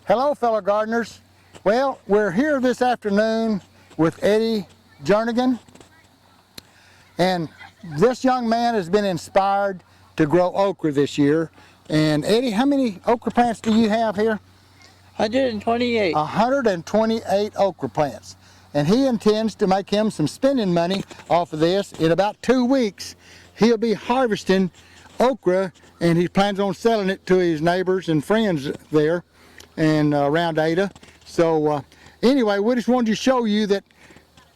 Hello, fellow gardeners. Well, we're here this afternoon with Eddie Jernigan, and this young man has been inspired to grow okra this year. And Eddie, how many okra plants do you have here? 128. 128 okra plants. And he intends to make him some spending money off of this. In about 2 weeks, he'll be harvesting okra, and he plans on selling it to his neighbors and friends there and around Ada. So anyway, we just wanted to show you that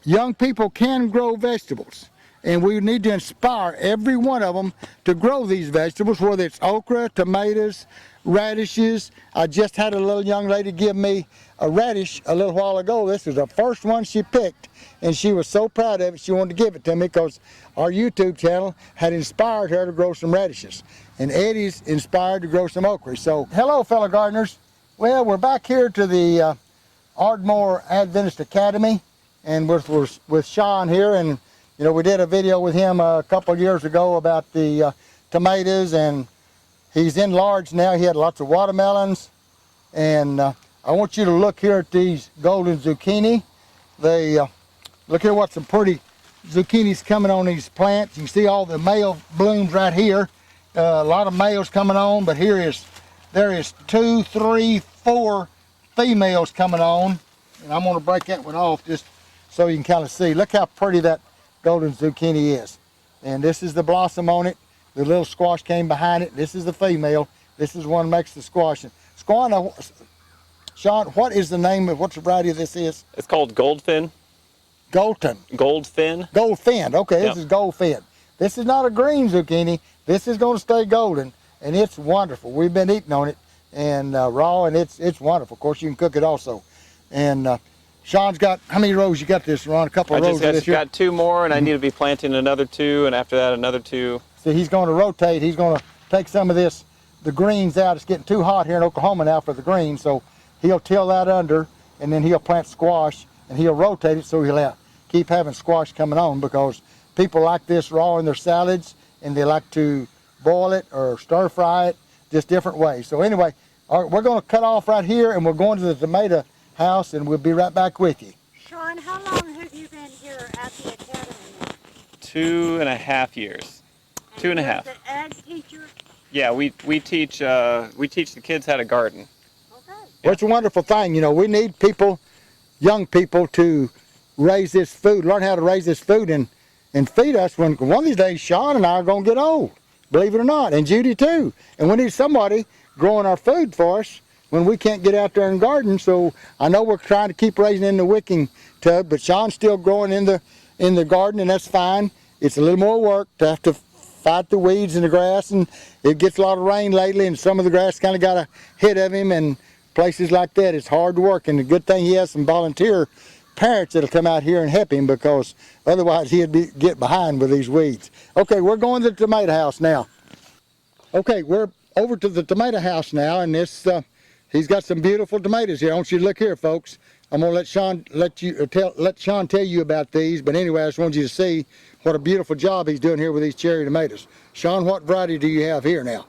young people can grow vegetables, and we need to inspire every one of them to grow these vegetables, whether it's okra, tomatoes, radishes. I just had a little young lady give me a radish a little while ago. This was the first one she picked, and she was so proud of it she wanted to give it to me because our YouTube channel had inspired her to grow some radishes, and Eddie's inspired to grow some okra. So hello, fellow gardeners. Well, we're back here to the Ardmore Adventist Academy, and we're with Sean here, and you know, we did a video with him a couple of years ago about the tomatoes, and he's enlarged now. He had lots of watermelons, and I want you to look here at these golden zucchini. They look here, what some pretty zucchinis coming on these plants. You can see all the male blooms right here. A lot of males coming on, but there is 2, 3, 4 females coming on, and I'm going to break that one off just so you can kind of see. Look how pretty that golden zucchini is. And this is the blossom on it. The little squash came behind it. This is the female. This is one that makes the squash. And Sean, what is the name of, what's the variety of this is? It's called Goldfin. Goldfin. Goldfin. Goldfin. Okay, Yep. This is Goldfin. This is not a green zucchini. This is going to stay golden, and it's wonderful. We've been eating on it and raw, and it's wonderful. Of course, you can cook it also. And Sean's got, how many rows you got this, Ron? A couple of rows I of this just got 2 more, and I need to be planting another 2, and after that another 2. So he's going to rotate. He's going to take some of this, the greens out. It's getting too hot here in Oklahoma now for the greens, so he'll till that under, and then he'll plant squash, and he'll rotate it so he'll keep having squash coming on, because people like this raw in their salads, and they like to boil it or stir fry it, just different ways. So anyway, all right, we're going to cut off right here, and we're going to the tomato house, and we'll be right back with you. Sean, how long have you been here at the academy? 2.5 years. And 2.5. you're the ag teacher? Yeah, we teach the kids how to garden. Okay. Well, it's a wonderful thing. You know, we need people, young people, to raise this food, learn how to raise this food and feed us. When one of these days, Sean and I are going to get old, believe it or not, and Judy too. And we need somebody growing our food for us when we can't get out there and garden. So I know we're trying to keep raising in the wicking tub, but Sean's still growing in the garden, and that's fine. It's a little more work to have to fight the weeds and the grass, and it gets a lot of rain lately, and some of the grass kind of got a hit of him, and places like that, it's hard work. And the good thing he has some volunteer parents that'll come out here and help him, because otherwise he'd get behind with these weeds. Okay, we're going to the tomato house now. Okay, we're over to the tomato house now, and this he's got some beautiful tomatoes here. I want you to look here, folks. I'm gonna let Sean tell you about these, but anyway, I just wanted you to see what a beautiful job he's doing here with these cherry tomatoes. Sean, what variety do you have here now?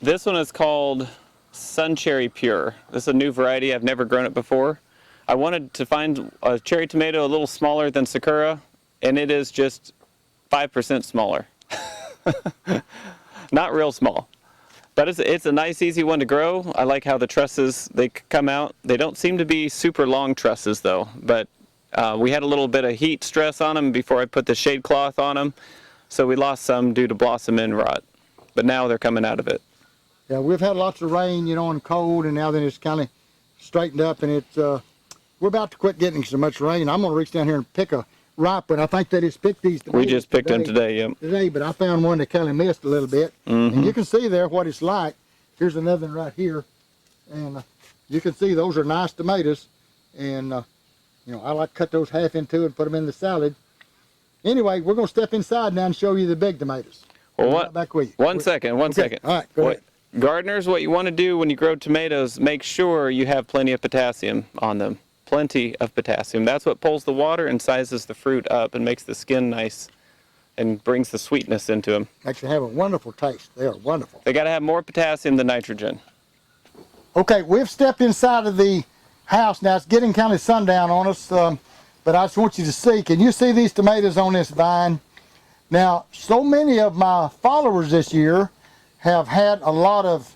This one is called Sun Cherry Pure. This is a new variety. I've never grown it before. I wanted to find a cherry tomato a little smaller than Sakura, and it is just 5% smaller. Not real small. But it's a nice, easy one to grow. I like how the trusses, they come out. They don't seem to be super long trusses though, but we had a little bit of heat stress on them before I put the shade cloth on them, so we lost some due to blossom end rot. But now they're coming out of it. Yeah, we've had lots of rain, you know, and cold, and now then it's kind of straightened up, and it's we're about to quit getting so much rain. I'm going to reach down here and pick a ripe one. I think they just picked these tomatoes. We just picked them today, yeah. Today, but I found one that kind of missed a little bit. Mm-hmm. And you can see there what it's like. Here's another one right here. And you can see those are nice tomatoes. And, you know, I like to cut those half in two and put them in the salad. Anyway, we're going to step inside now and show you the big tomatoes. Well, Right back with you. One second. All right, go ahead. Gardeners, what you want to do when you grow tomatoes, make sure you have plenty of potassium on them. Plenty of potassium. That's what pulls the water and sizes the fruit up and makes the skin nice and brings the sweetness into them. Actually have a wonderful taste. They are wonderful. They got to have more potassium than nitrogen. Okay, we've stepped inside of the house now. It's getting kind of sundown on us, but I just want you to see. Can you see these tomatoes on this vine? Now, so many of my followers this year have had a lot of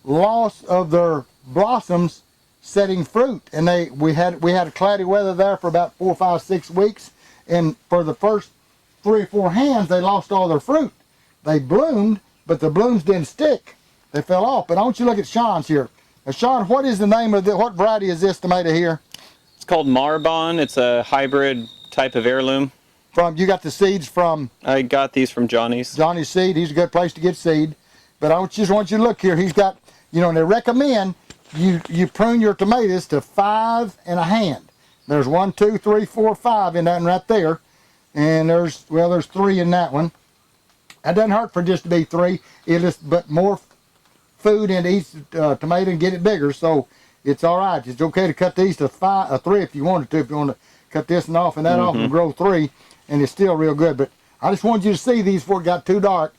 loss of their blossoms setting fruit, and we had a cloudy weather there for about 4, 5, 6 weeks, and for the first 3 or 4 hands they lost all their fruit. They bloomed, but the blooms didn't stick. They fell off. But I want you to look at Sean's here. Now, Sean, what is the name of what variety is this tomato here? It's called Marbon. It's a hybrid type of heirloom. You got the seeds from? I got these from Johnny's. Johnny's Seed. He's a good place to get seed. But I just want you to look here. He's got, and they recommend you prune your tomatoes to 5 in a hand. There's 1, 2, 3, 4, 5 in that one right there. And there's 3 in that one. That doesn't hurt for just to be 3. But more food into each tomato and get it bigger. So it's all right. It's okay to cut these to 3 if you wanted to. If you want to cut this one off and that off and grow 3, and it's still real good. But I just wanted you to see these before it got too dark.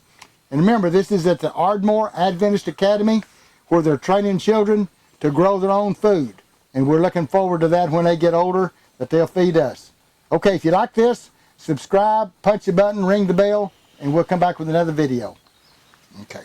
And remember, this is at the Ardmore Adventist Academy, where they're training children to grow their own food. And we're looking forward to that when they get older, that they'll feed us. Okay, if you like this, subscribe, punch the button, ring the bell, and we'll come back with another video. Okay.